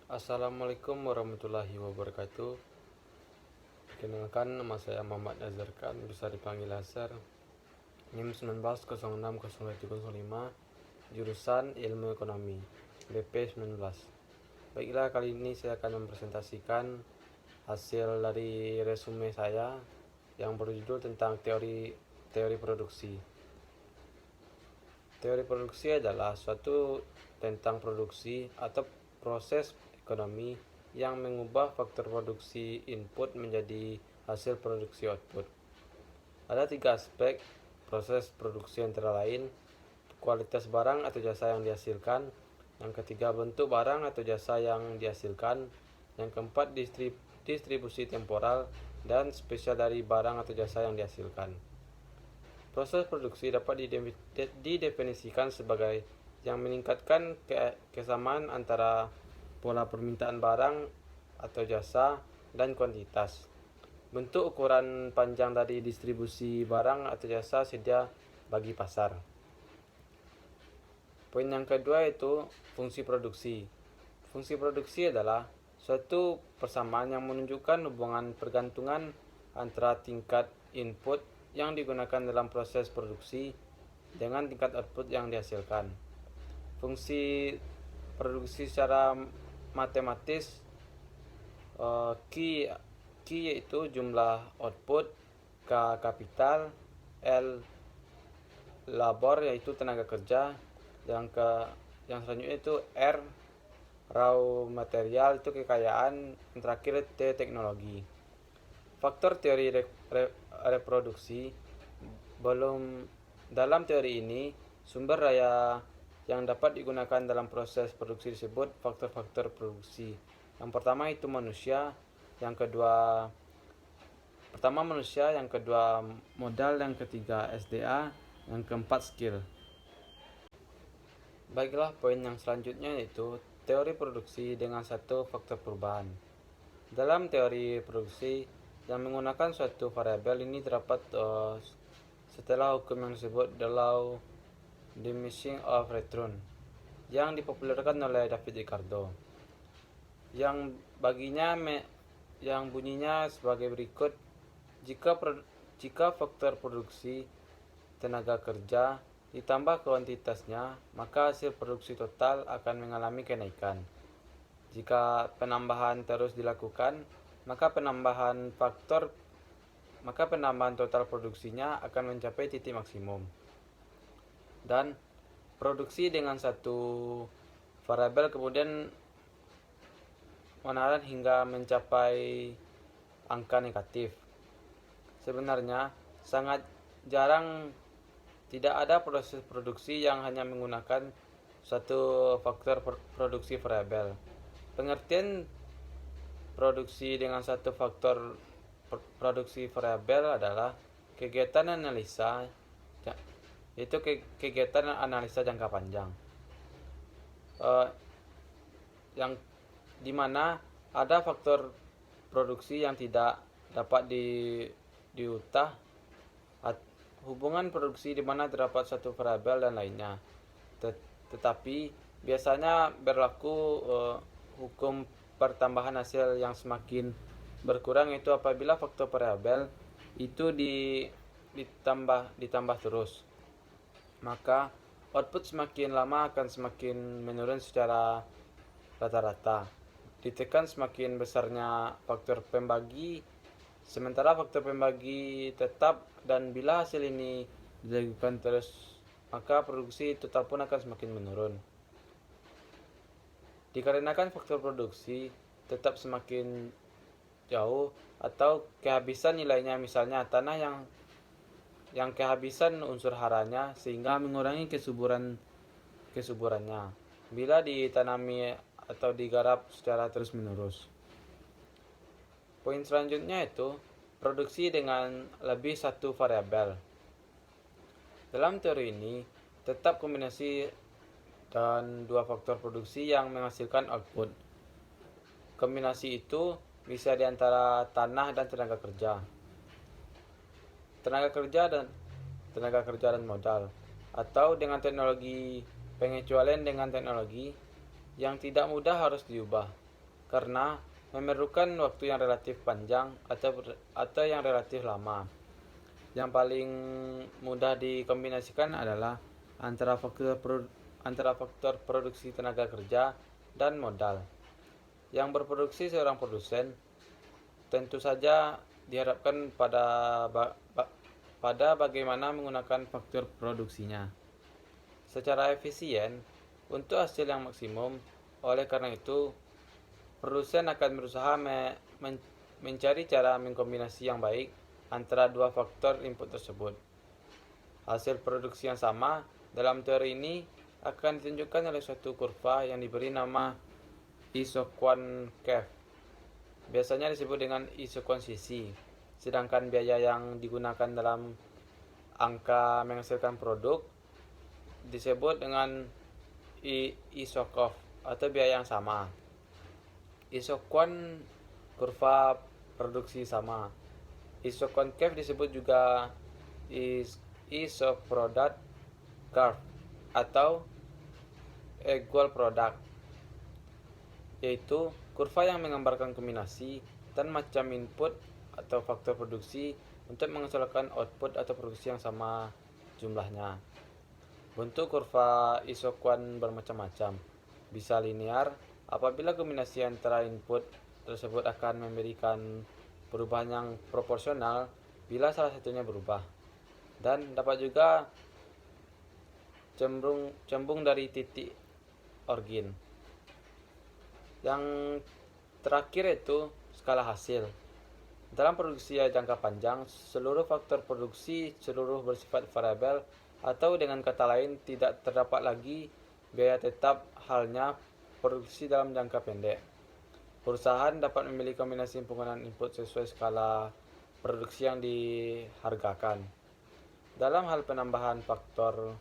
Assalamualaikum warahmatullahi wabarakatuh. Perkenalkan, nama saya Muhammad Nazar Khan, bisa dipanggil Hazar. NIM 19060205, jurusan Ilmu Ekonomi, BP 19. Baiklah, kali ini saya akan mempresentasikan hasil dari resume saya yang berjudul tentang teori produksi. Teori produksi adalah suatu tentang produksi atau proses ekonomi yang mengubah faktor produksi input menjadi hasil produksi output. Ada 3 aspek proses produksi, antara lain kualitas barang atau jasa yang dihasilkan, yang ketiga bentuk barang atau jasa yang dihasilkan, yang keempat distribusi temporal dan spesial dari barang atau jasa yang dihasilkan. Proses produksi dapat didefinisikan sebagai yang meningkatkan kesamaan antara pola permintaan barang atau jasa dan kuantitas. Bentuk ukuran panjang dari distribusi barang atau jasa sedia bagi pasar. Poin yang kedua yaitu fungsi produksi. Fungsi produksi adalah suatu persamaan yang menunjukkan hubungan pergantungan antara tingkat input yang digunakan dalam proses produksi dengan tingkat output yang dihasilkan. Fungsi produksi secara matematis, Q yaitu jumlah output, K kapital, L labor yaitu tenaga kerja, yang selanjutnya itu R raw material itu kekayaan, yang terakhir T teknologi. Faktor teori reproduksi. Dalam teori ini, sumber daya yang dapat digunakan dalam proses produksi disebut faktor-faktor produksi. Yang pertama itu manusia, yang kedua modal, yang ketiga SDA, yang keempat skill. Baiklah, poin yang selanjutnya yaitu teori produksi dengan satu faktor perubahan. Dalam teori produksi yang menggunakan suatu variabel ini terdapat setelah hukum yang disebut the law diminishing of return yang dipopulerkan oleh David Ricardo, yang bunyinya sebagai berikut: jika faktor produksi tenaga kerja ditambah kuantitasnya, maka hasil produksi total akan mengalami kenaikan. Jika penambahan terus dilakukan, maka penambahan total produksinya akan mencapai titik maksimum. Dan produksi dengan satu variabel kemudian menahan hingga mencapai angka negatif. Sebenarnya sangat jarang, tidak ada proses produksi yang hanya menggunakan satu faktor produksi variabel. Pengertian produksi dengan satu faktor produksi variabel adalah kegiatan analisa jangka panjang, yang dimana ada faktor produksi yang tidak dapat diubah, hubungan produksi di mana terdapat satu variabel dan lainnya. Tetapi biasanya berlaku hukum pertambahan hasil yang semakin berkurang, itu apabila faktor variabel itu ditambah terus, maka output semakin lama akan semakin menurun secara rata-rata. Ditekan semakin besarnya faktor pembagi, sementara faktor pembagi tetap, dan bila hasil ini dilakukan terus, maka produksi total pun akan semakin menurun. Dikarenakan faktor produksi tetap semakin jauh atau kehabisan nilainya, misalnya tanah yang kehabisan unsur haranya sehingga mengurangi kesuburannya bila ditanami atau digarap secara terus-menerus. Poin selanjutnya itu produksi dengan lebih satu variabel. Dalam teori ini tetap kombinasi dan dua faktor produksi yang menghasilkan output. Kombinasi itu bisa di antara tanah dan tenaga kerja dan modal, atau dengan teknologi pengecualian dengan teknologi yang tidak mudah harus diubah. karena memerlukan waktu yang relatif panjang atau yang relatif lama. Yang paling mudah dikombinasikan adalah antara faktor produksi tenaga kerja dan modal. Yang berproduksi seorang produsen tentu saja diharapkan pada bagaimana menggunakan faktor produksinya secara efisien untuk hasil yang maksimum. Oleh karena itu, produsen akan berusaha mencari cara mengkombinasi yang baik antara dua faktor input tersebut. Hasil produksi yang sama dalam teori ini akan ditunjukkan oleh suatu kurva yang diberi nama isoquant curve. Biasanya disebut dengan isokonsisi, sedangkan biaya yang digunakan dalam angka menghasilkan produk disebut dengan isocost atau biaya yang sama. Isoquant kurva produksi sama. Isoconcave disebut juga isoproduct curve atau equal product, yaitu kurva yang menggambarkan kombinasi dan macam input atau faktor produksi untuk menghasilkan output atau produksi yang sama jumlahnya. Bentuk kurva isoquant bermacam-macam, bisa linear apabila kombinasi antara input tersebut akan memberikan perubahan yang proporsional bila salah satunya berubah, dan dapat juga cembung dari titik origin. Yang terakhir itu skala hasil. Dalam produksi jangka panjang, seluruh faktor produksi bersifat variabel, atau dengan kata lain tidak terdapat lagi biaya tetap, halnya produksi dalam jangka pendek. Perusahaan dapat memilih kombinasi penggunaan input sesuai skala produksi yang dihargakan. Dalam hal penambahan faktor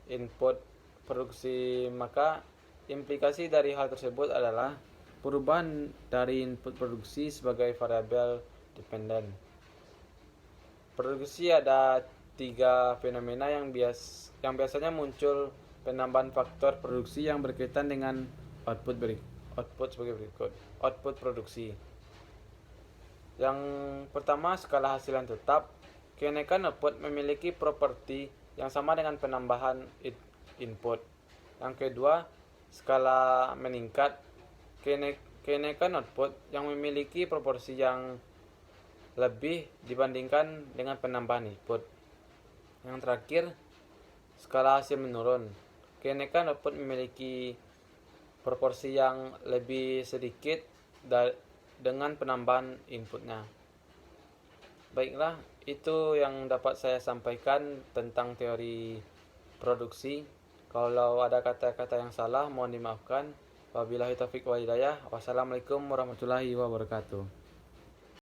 input produksi, maka implikasi dari hal tersebut adalah perubahan dari input produksi sebagai variabel dependen. Produksi ada 3 fenomena yang biasanya muncul penambahan faktor produksi yang berkaitan dengan output sebagai berikut. Output produksi. Yang pertama, skala hasil yang tetap. Kenaikan output memiliki properti yang sama dengan penambahan input. Yang kedua, skala meningkat. Kenaikan output yang memiliki proporsi yang lebih dibandingkan dengan penambahan input. Yang terakhir, skala hasil menurun. Kenaikan output memiliki proporsi yang lebih sedikit dengan penambahan inputnya. Baiklah, itu yang dapat saya sampaikan tentang teori produksi. Kalau ada kata-kata yang salah, mohon dimaafkan. Wabillahi taufiq wal hidayah. Wassalamualaikum warahmatullahi wabarakatuh.